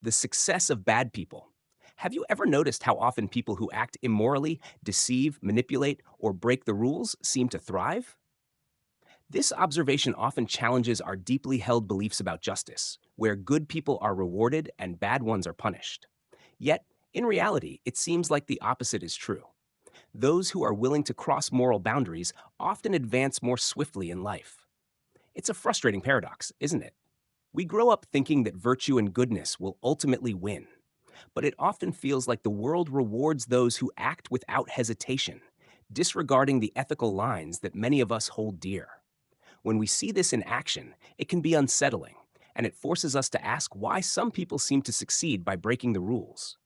The success of bad people. Have you ever noticed how often people who act immorally, deceive, manipulate, or break the rules seem to thrive? This observation often challenges our deeply held beliefs about justice, where good people are rewarded and bad ones are punished. Yet, in reality, it seems like the opposite is true. Those who are willing to cross moral boundaries often advance more swiftly in life. It's a frustrating paradox, isn't it? We grow up thinking that virtue and goodness will ultimately win, but it often feels like the world rewards those who act without hesitation, disregarding the ethical lines that many of us hold dear. When we see this in action, it can be unsettling, and it forces us to ask why some people seem to succeed by breaking the rules.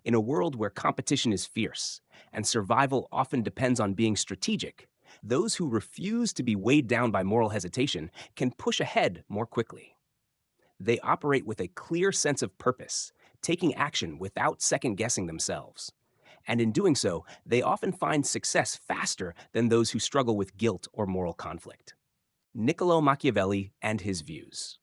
In a world where competition is fierce and survival often depends on being strategic, those who refuse to be weighed down by moral hesitation can push ahead more quickly. They operate with a clear sense of purpose, taking action without second guessing themselves. And in doing so, they often find success faster than those who struggle with guilt or moral conflict. Niccolò Machiavelli and his views.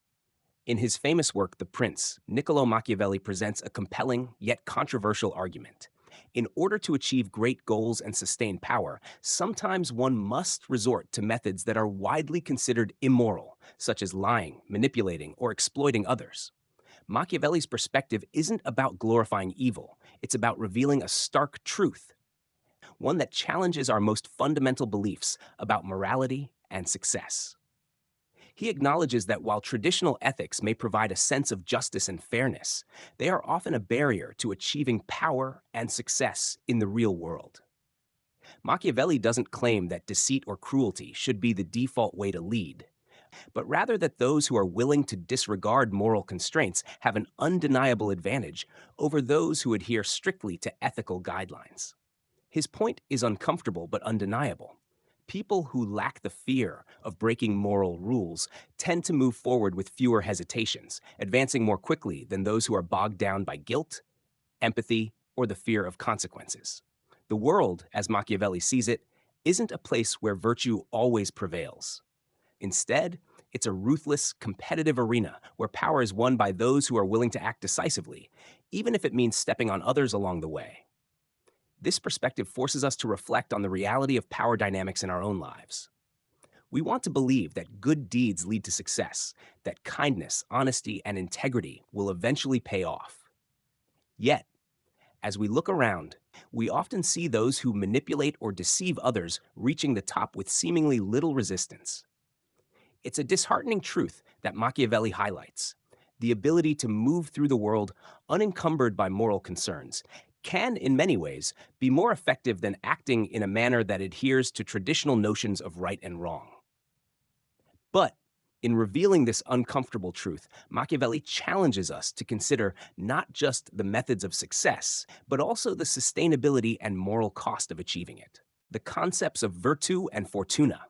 In his famous work, The Prince, Niccolò Machiavelli presents a compelling yet controversial argument. In order to achieve great goals and sustain power, sometimes one must resort to methods that are widely considered immoral, such as lying, manipulating, or exploiting others. Machiavelli's perspective isn't about glorifying evil, it's about revealing a stark truth, one that challenges our most fundamental beliefs about morality and success. He acknowledges that while traditional ethics may provide a sense of justice and fairness, they are often a barrier to achieving power and success in the real world. Machiavelli doesn't claim that deceit or cruelty should be the default way to lead, but rather that those who are willing to disregard moral constraints have an undeniable advantage over those who adhere strictly to ethical guidelines. His point is uncomfortable but undeniable. People who lack the fear of breaking moral rules tend to move forward with fewer hesitations, advancing more quickly than those who are bogged down by guilt, empathy, or the fear of consequences. The world, as Machiavelli sees it, isn't a place where virtue always prevails. Instead, it's a ruthless, competitive arena where power is won by those who are willing to act decisively, even if it means stepping on others along the way. This perspective forces us to reflect on the reality of power dynamics in our own lives. We want to believe that good deeds lead to success, that kindness, honesty, and integrity will eventually pay off. Yet, as we look around, we often see those who manipulate or deceive others reaching the top with seemingly little resistance. It's a disheartening truth that Machiavelli highlights. The ability to move through the world unencumbered by moral concerns can, in many ways, be more effective than acting in a manner that adheres to traditional notions of right and wrong. But in revealing this uncomfortable truth, Machiavelli challenges us to consider not just the methods of success, but also the sustainability and moral cost of achieving it. The concepts of virtù and fortuna.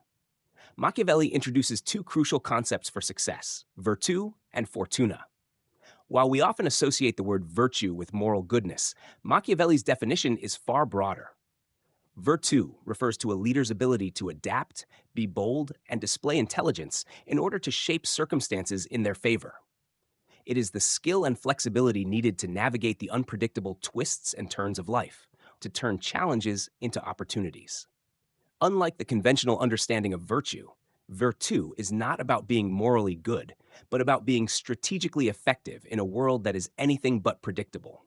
Machiavelli introduces two crucial concepts for success: virtù and fortuna. While we often associate the word virtue with moral goodness, Machiavelli's definition is far broader. Virtù refers to a leader's ability to adapt, be bold, and display intelligence in order to shape circumstances in their favor. It is the skill and flexibility needed to navigate the unpredictable twists and turns of life, to turn challenges into opportunities. Unlike the conventional understanding of virtue, virtù is not about being morally good, but about being strategically effective in a world that is anything but predictable.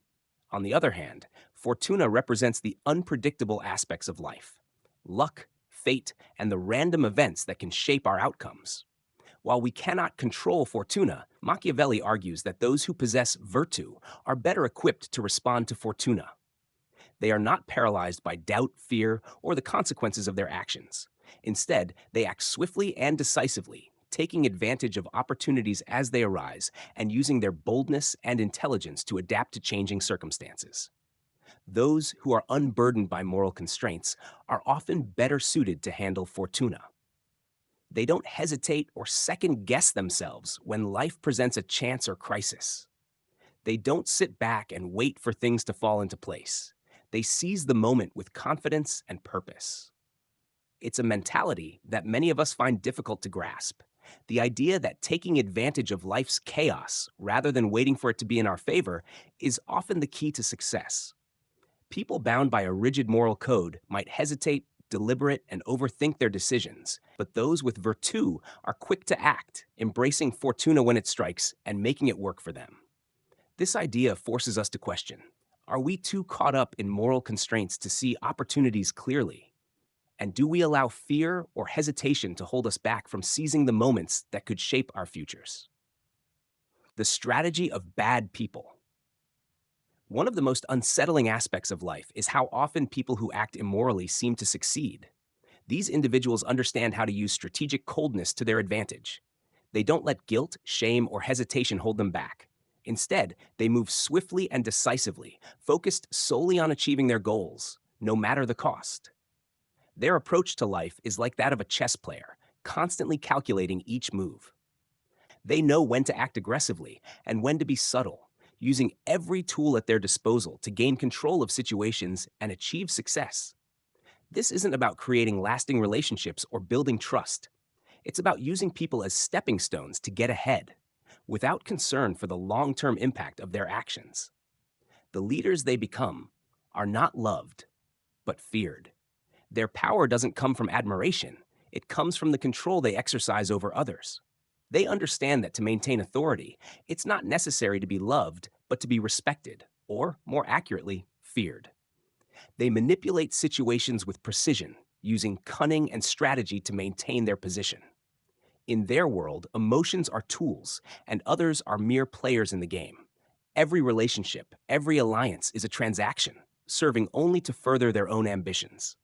On the other hand, fortuna represents the unpredictable aspects of life: luck, fate, and the random events that can shape our outcomes. While we cannot control fortuna, Machiavelli argues that those who possess virtù are better equipped to respond to fortuna. They are not paralyzed by doubt, fear, or the consequences of their actions. Instead, they act swiftly and decisively, taking advantage of opportunities as they arise and using their boldness and intelligence to adapt to changing circumstances. Those who are unburdened by moral constraints are often better suited to handle fortuna. They don't hesitate or second guess themselves when life presents a chance or crisis. They don't sit back and wait for things to fall into place. They seize the moment with confidence and purpose. It's a mentality that many of us find difficult to grasp, The idea that taking advantage of life's chaos rather than waiting for it to be in our favor is often the key to success. People bound by a rigid moral code might hesitate, deliberate, and overthink their decisions, but those with virtù are quick to act, embracing fortuna when it strikes and making it work for them. This idea forces us to question, are we too caught up in moral constraints to see opportunities clearly? And do we allow fear or hesitation to hold us back from seizing the moments that could shape our futures? The strategy of bad people. One of the most unsettling aspects of life is how often people who act immorally seem to succeed. These individuals understand how to use strategic coldness to their advantage. They don't let guilt, shame, or hesitation hold them back. Instead, they move swiftly and decisively, focused solely on achieving their goals, no matter the cost. Their approach to life is like that of a chess player, constantly calculating each move. They know when to act aggressively and when to be subtle, using every tool at their disposal to gain control of situations and achieve success. This isn't about creating lasting relationships or building trust. It's about using people as stepping stones to get ahead, without concern for the long-term impact of their actions. The leaders they become are not loved, but feared. Their power doesn't come from admiration, it comes from the control they exercise over others. They understand that to maintain authority, it's not necessary to be loved, but to be respected, or, more accurately, feared. They manipulate situations with precision, using cunning and strategy to maintain their position. In their world, emotions are tools, and others are mere players in the game. Every relationship, every alliance is a transaction, serving only to further their own ambitions.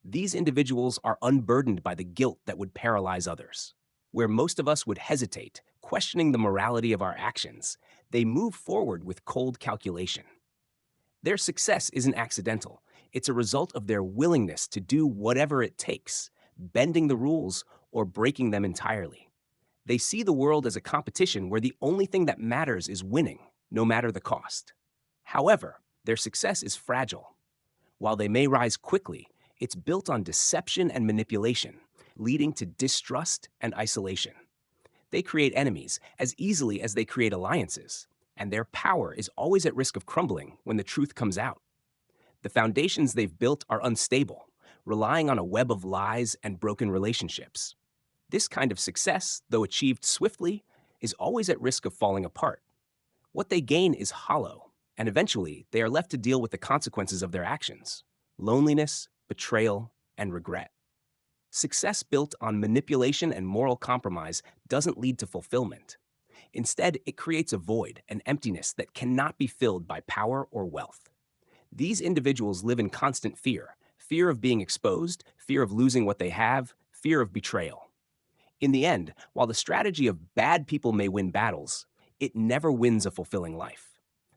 These individuals are unburdened by the guilt that would paralyze others. Where most of us would hesitate, questioning the morality of our actions, they move forward with cold calculation. Their success isn't accidental. It's a result of their willingness to do whatever it takes, bending the rules or breaking them entirely. They see the world as a competition where the only thing that matters is winning, no matter the cost. However, their success is fragile. While they may rise quickly, it's built on deception and manipulation, leading to distrust and isolation. They create enemies as easily as they create alliances, and their power is always at risk of crumbling when the truth comes out. The foundations they've built are unstable, relying on a web of lies and broken relationships. This kind of success, though achieved swiftly, is always at risk of falling apart. What they gain is hollow, and eventually they are left to deal with the consequences of their actions: loneliness, betrayal, and regret. Success built on manipulation and moral compromise doesn't lead to fulfillment. Instead, it creates a void, an emptiness that cannot be filled by power or wealth. These individuals live in constant fear: fear of being exposed, fear of losing what they have, fear of betrayal. In the end, while the strategy of bad people may win battles, it never wins a fulfilling life.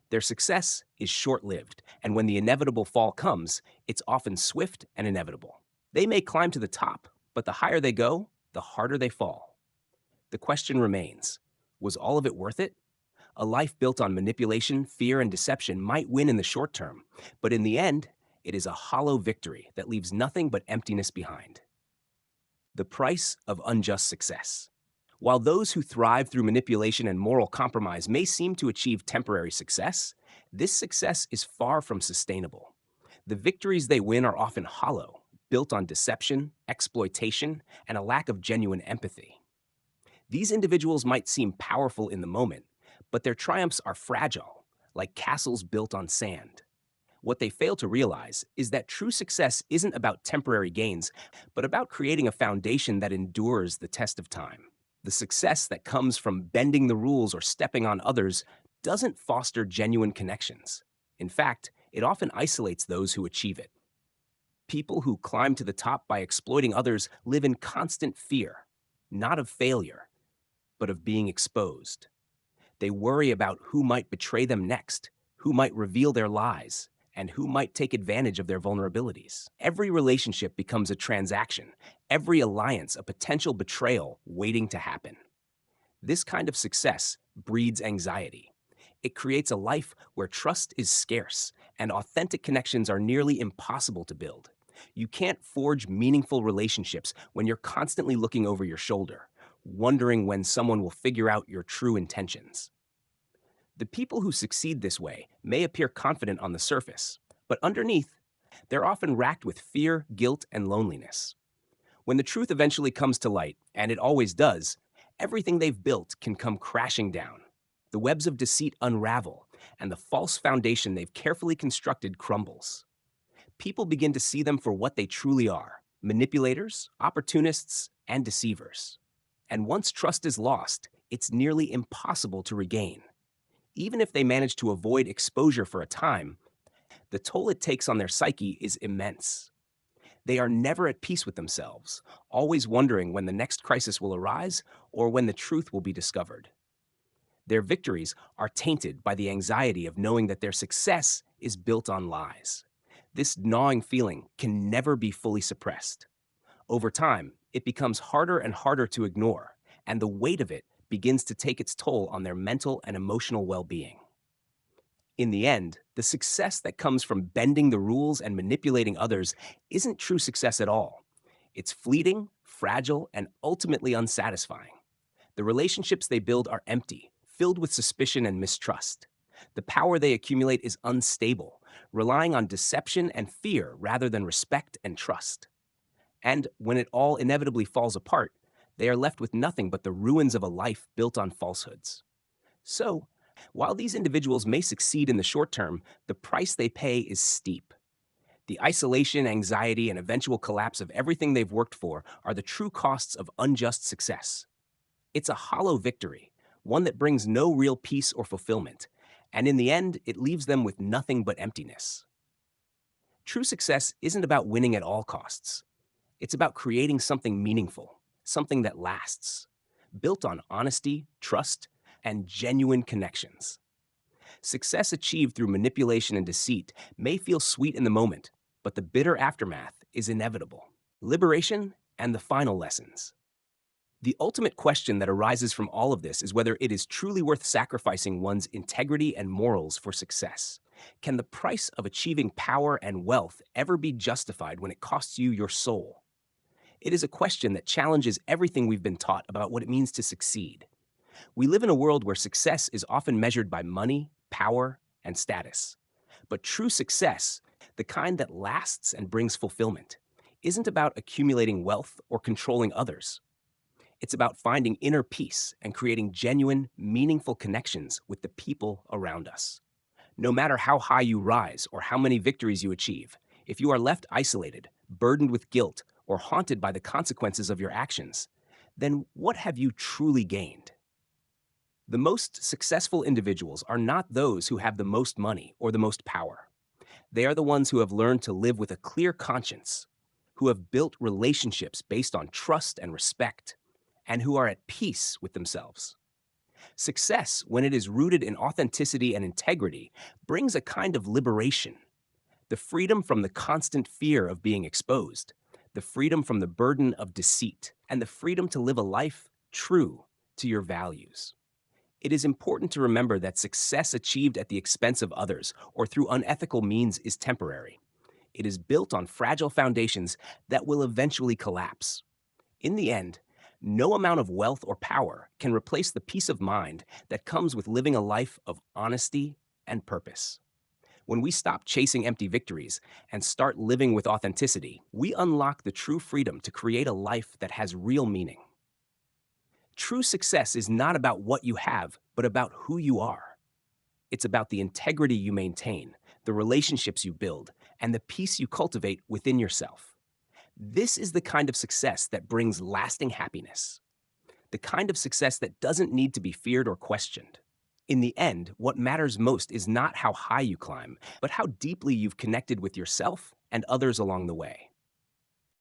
Their success is short-lived, and when the inevitable fall comes, it's often swift and inevitable. They may climb to the top, but the higher they go, the harder they fall. The question remains, was all of it worth it? A life built on manipulation, fear, and deception might win in the short term, but in the end, it is a hollow victory that leaves nothing but emptiness behind. The price of unjust success. While those who thrive through manipulation and moral compromise may seem to achieve temporary success, this success is far from sustainable. The victories they win are often hollow, built on deception, exploitation, and a lack of genuine empathy. These individuals might seem powerful in the moment, but their triumphs are fragile, like castles built on sand. What they fail to realize is that true success isn't about temporary gains, but about creating a foundation that endures the test of time. The success that comes from bending the rules or stepping on others doesn't foster genuine connections. In fact, it often isolates those who achieve it. People who climb to the top by exploiting others live in constant fear, not of failure, but of being exposed. They worry about who might betray them next, who might reveal their lies, and who might take advantage of their vulnerabilities. Every relationship becomes a transaction, every alliance a potential betrayal waiting to happen. This kind of success breeds anxiety. It creates a life where trust is scarce and authentic connections are nearly impossible to build. You can't forge meaningful relationships when you're constantly looking over your shoulder, wondering when someone will figure out your true intentions. The people who succeed this way may appear confident on the surface, but underneath, they're often racked with fear, guilt, and loneliness. When the truth eventually comes to light, and it always does, everything they've built can come crashing down. The webs of deceit unravel, and the false foundation they've carefully constructed crumbles. People begin to see them for what they truly are: manipulators, opportunists, and deceivers. And once trust is lost, it's nearly impossible to regain. Even if they manage to avoid exposure for a time, the toll it takes on their psyche is immense. They are never at peace with themselves, always wondering when the next crisis will arise or when the truth will be discovered. Their victories are tainted by the anxiety of knowing that their success is built on lies. This gnawing feeling can never be fully suppressed. Over time, it becomes harder and harder to ignore, and the weight of it begins to take its toll on their mental and emotional well-being. In the end, the success that comes from bending the rules and manipulating others isn't true success at all. It's fleeting, fragile, and ultimately unsatisfying. The relationships they build are empty, filled with suspicion and mistrust. The power they accumulate is unstable, relying on deception and fear rather than respect and trust. And when it all inevitably falls apart, they are left with nothing but the ruins of a life built on falsehoods. So, while these individuals may succeed in the short term, the price they pay is steep. The isolation, anxiety, and eventual collapse of everything they've worked for are the true costs of unjust success. It's a hollow victory, one that brings no real peace or fulfillment, and in the end, it leaves them with nothing but emptiness. True success isn't about winning at all costs. It's about creating something meaningful, something that lasts, built on honesty, trust, and genuine connections. Success achieved through manipulation and deceit may feel sweet in the moment, but the bitter aftermath is inevitable. Liberation and the final lessons. The ultimate question that arises from all of this is whether it is truly worth sacrificing one's integrity and morals for success. Can the price of achieving power and wealth ever be justified when it costs you your soul? It is a question that challenges everything we've been taught about what it means to succeed. We live in a world where success is often measured by money, power, and status. But true success, the kind that lasts and brings fulfillment, isn't about accumulating wealth or controlling others. It's about finding inner peace and creating genuine, meaningful connections with the people around us. No matter how high you rise or how many victories you achieve, if you are left isolated, burdened with guilt, or haunted by the consequences of your actions, then what have you truly gained? The most successful individuals are not those who have the most money or the most power. They are the ones who have learned to live with a clear conscience, who have built relationships based on trust and respect, and who are at peace with themselves. Success, when it is rooted in authenticity and integrity, brings a kind of liberation. The freedom from the constant fear of being exposed, the freedom from the burden of deceit, and the freedom to live a life true to your values. It is important to remember that success achieved at the expense of others or through unethical means is temporary. It is built on fragile foundations that will eventually collapse. In the end, no amount of wealth or power can replace the peace of mind that comes with living a life of honesty and purpose. When we stop chasing empty victories and start living with authenticity, we unlock the true freedom to create a life that has real meaning. True success is not about what you have, but about who you are. It's about the integrity you maintain, the relationships you build, and the peace you cultivate within yourself. This is the kind of success that brings lasting happiness. The kind of success that doesn't need to be feared or questioned. In the end, what matters most is not how high you climb, but how deeply you've connected with yourself and others along the way.